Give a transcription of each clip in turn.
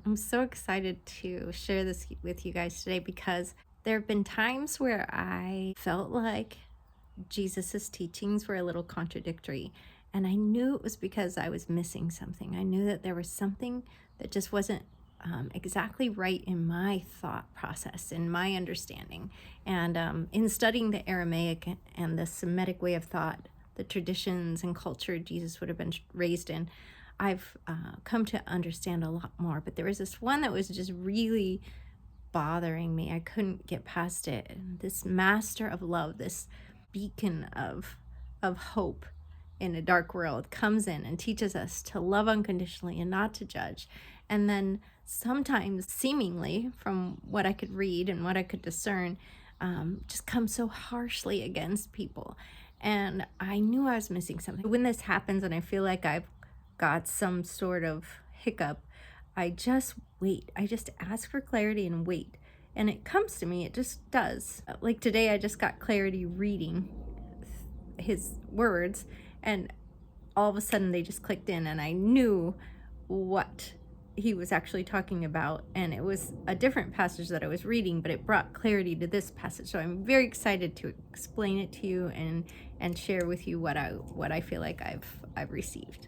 I'm so excited to share this with you guys today because there have been times where I felt like Jesus's teachings were a little contradictory. And I knew it was because I was missing something. I knew that there was something that just wasn't exactly right in my thought process, in my understanding. And in studying the Aramaic and the Semitic way of thought, the traditions and culture Jesus would have been raised in, I've come to understand a lot more. But there was this one that was just really bothering me. I couldn't get past it. And this master of love, this beacon of hope in a dark world, comes in and teaches us to love unconditionally and not to judge. And then sometimes, seemingly, from what I could read and what I could discern, just comes so harshly against people. And I knew I was missing something. When this happens and I feel like I've got some sort of hiccup, I just wait. I just ask for clarity and wait. And it comes to me, it just does. Like today, I just got clarity reading his words, and all of a sudden they just clicked in, and I knew what he was actually talking about. And it was a different passage that I was reading, but it brought clarity to this passage. So I'm very excited to explain it to you and share with you what I feel like I've received.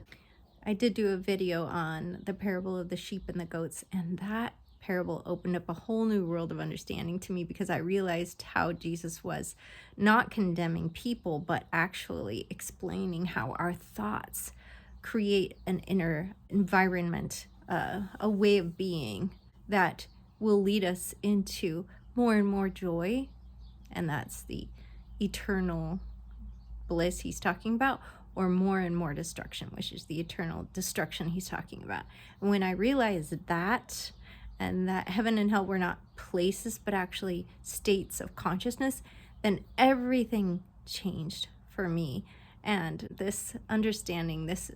I did do a video on the parable of the sheep and the goats, and that parable opened up a whole new world of understanding to me because I realized how Jesus was not condemning people, but actually explaining how our thoughts create an inner environment, a way of being that will lead us into more and more joy. And that's the eternal bliss he's talking about, or more and more destruction, which is the eternal destruction he's talking about. And when I realized that, and that heaven and hell were not places, but actually states of consciousness, then everything changed for me. And this understanding, this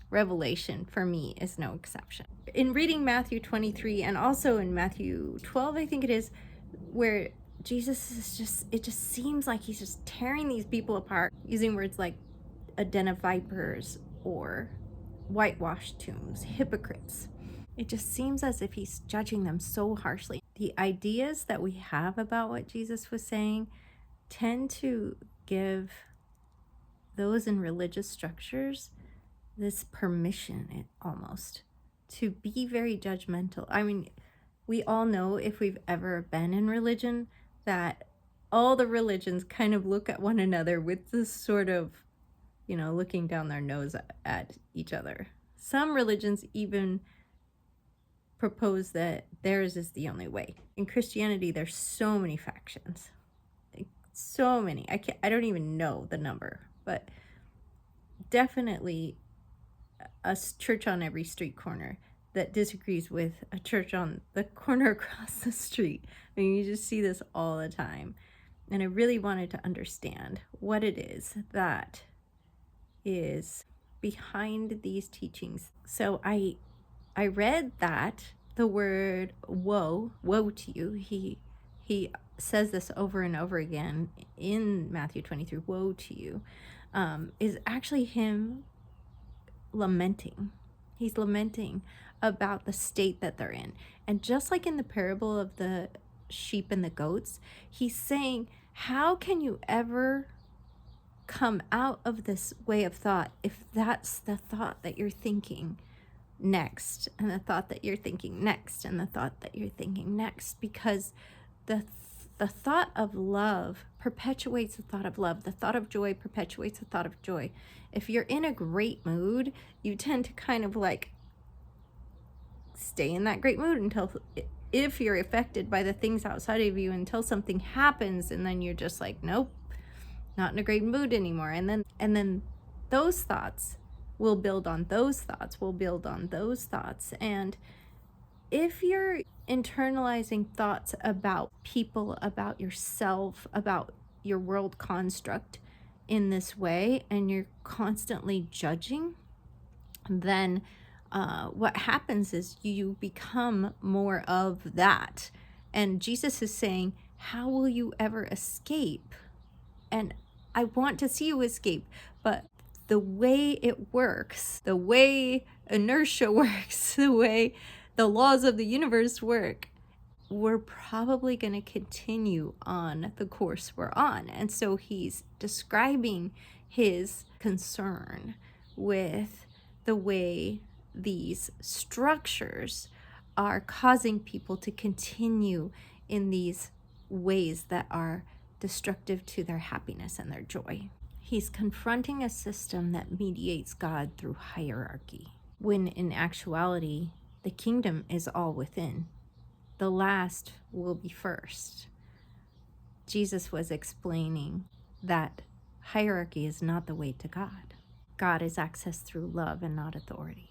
revelation for me is no exception. In reading Matthew 23 and also in Matthew 12, I think it is, where Jesus is it just seems like he's just tearing these people apart, using words like a den of vipers or whitewashed tombs, hypocrites. It just seems as if he's judging them so harshly. The ideas that we have about what Jesus was saying tend to give those in religious structures this permission, almost, to be very judgmental. I mean, we all know, if we've ever been in religion, that all the religions kind of look at one another with this sort of, looking down their nose at each other. Some religions even propose that theirs is the only way. In Christianity, there's so many factions, so many. I don't even know the number, but definitely a church on every street corner that disagrees with a church on the corner across the street. I mean, you just see this all the time. And I really wanted to understand what it is that is behind these teachings. So I read that the word woe to you, he says this over and over again in Matthew 23, woe to you, is actually him lamenting. He's lamenting about the state that they're in. And just like in the parable of the sheep and the goats, he's saying, how can you ever come out of this way of thought if that's the thought that you're thinking next, and the thought that you're thinking next, and the thought that you're thinking next? Because the thought of love perpetuates the thought of love. The thought of joy perpetuates the thought of joy. If you're in a great mood, you tend to kind of like stay in that great mood until, if you're affected by the things outside of you, until something happens, and then you're just like, nope, not in a great mood anymore. And then those thoughts will build on those thoughts, will build on those thoughts. And if you're internalizing thoughts about people, about yourself, about your world construct in this way, and you're constantly judging, then what happens is you become more of that. And Jesus is saying, how will you ever escape? And I want to see you escape, but the way it works, the way inertia works, the way the laws of the universe work, we're probably going to continue on the course we're on. And so he's describing his concern with the way these structures are causing people to continue in these ways that are destructive to their happiness and their joy. He's confronting a system that mediates God through hierarchy, when in actuality, the kingdom is all within. The last will be first. Jesus was explaining that hierarchy is not the way to God. God is accessed through love and not authority.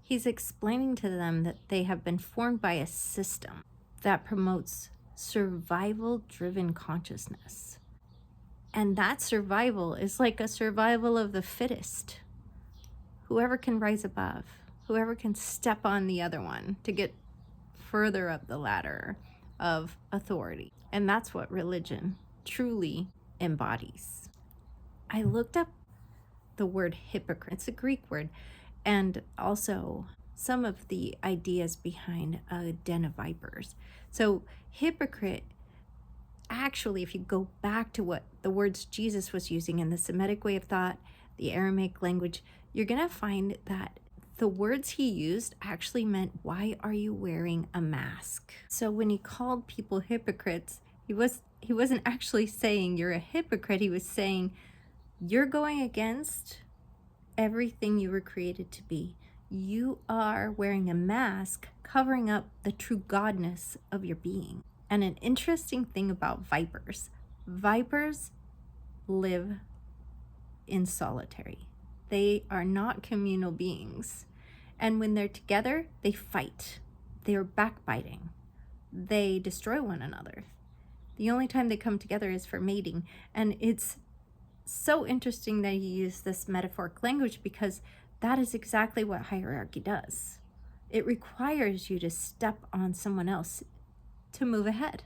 He's explaining to them that they have been formed by a system that promotes survival-driven consciousness. And that survival is like a survival of the fittest. Whoever can rise above, whoever can step on the other one to get further up the ladder of authority. And that's what religion truly embodies. I looked up the word hypocrite. It's a Greek word, and also some of the ideas behind a den of vipers. So hypocrite, actually, if you go back to what the words Jesus was using in the Semitic way of thought, the Aramaic language, you're going to find that the words he used actually meant, why are you wearing a mask? So when he called people hypocrites, he wasn't actually saying you're a hypocrite. He was saying you're going against everything you were created to be. You are wearing a mask covering up the true godness of your being. And an interesting thing about vipers live in solitary. They are not communal beings. And when they're together, they fight. They're backbiting. They destroy one another. The only time they come together is for mating. And it's so interesting that you use this metaphoric language, because that is exactly what hierarchy does. It requires you to step on someone else to move ahead.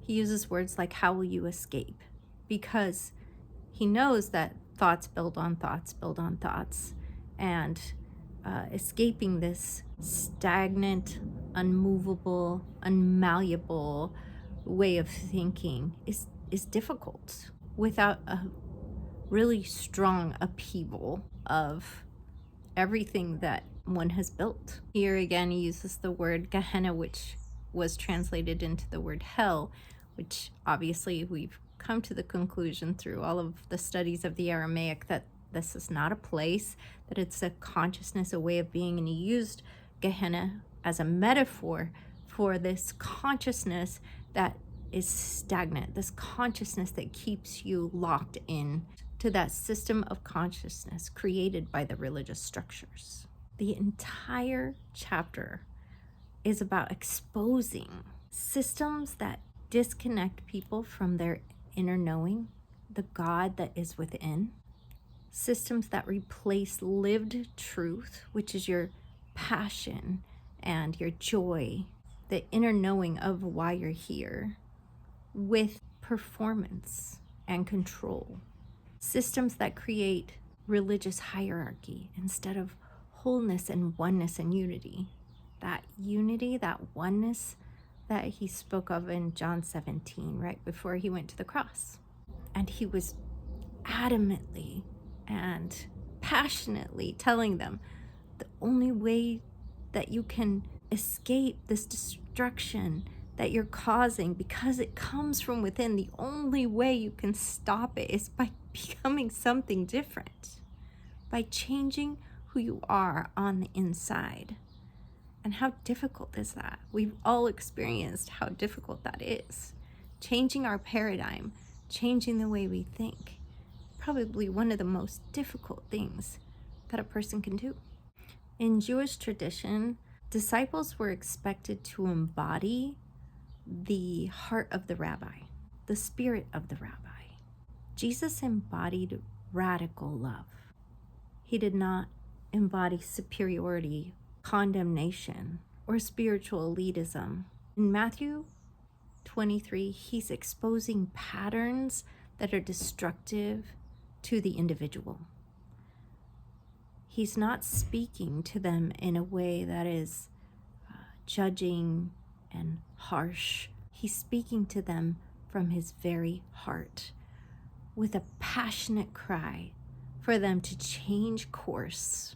He uses words like, how will you escape? Because he knows that thoughts build on thoughts, build on thoughts. And escaping this stagnant, unmovable, unmalleable way of thinking is difficult without a really strong upheaval of everything that one has built. Here again, he uses the word Gehenna, which was translated into the word hell, which obviously we've come to the conclusion through all of the studies of the Aramaic that this is not a place, that it's a consciousness, a way of being. And he used Gehenna as a metaphor for this consciousness that is stagnant, this consciousness that keeps you locked in to that system of consciousness created by the religious structures. The entire chapter is about exposing systems that disconnect people from their inner knowing, the God that is within, systems that replace lived truth, which is your passion and your joy, the inner knowing of why you're here, with performance and control. Systems that create religious hierarchy instead of wholeness and oneness and unity. That unity, that oneness that he spoke of in John 17, right before he went to the cross. And he was adamantly and passionately telling them the only way that you can escape this destruction that you're causing, because it comes from within, the only way you can stop it is by becoming something different, by changing who you are on the inside. And how difficult is that? We've all experienced how difficult that is. Changing our paradigm, changing the way we think, probably one of the most difficult things that a person can do. In Jewish tradition, disciples were expected to embody the heart of the rabbi, the spirit of the rabbi. Jesus embodied radical love. He did not embody superiority, condemnation, or spiritual elitism. In Matthew 23, he's exposing patterns that are destructive to the individual. He's not speaking to them in a way that is judging and harsh. He's speaking to them from his very heart with a passionate cry for them to change course.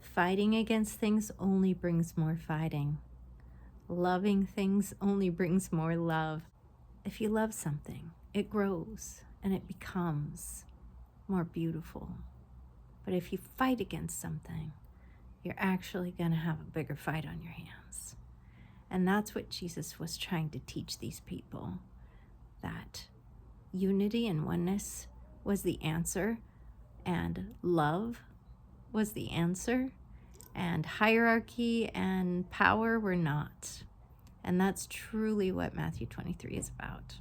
Fighting against things only brings more fighting. Loving things only brings more love. If you love something, it grows and it becomes more beautiful. But if you fight against something, you're actually going to have a bigger fight on your hands. And that's what Jesus was trying to teach these people, that unity and oneness was the answer, and love was the answer, and hierarchy and power were not. And that's truly what Matthew 23 is about.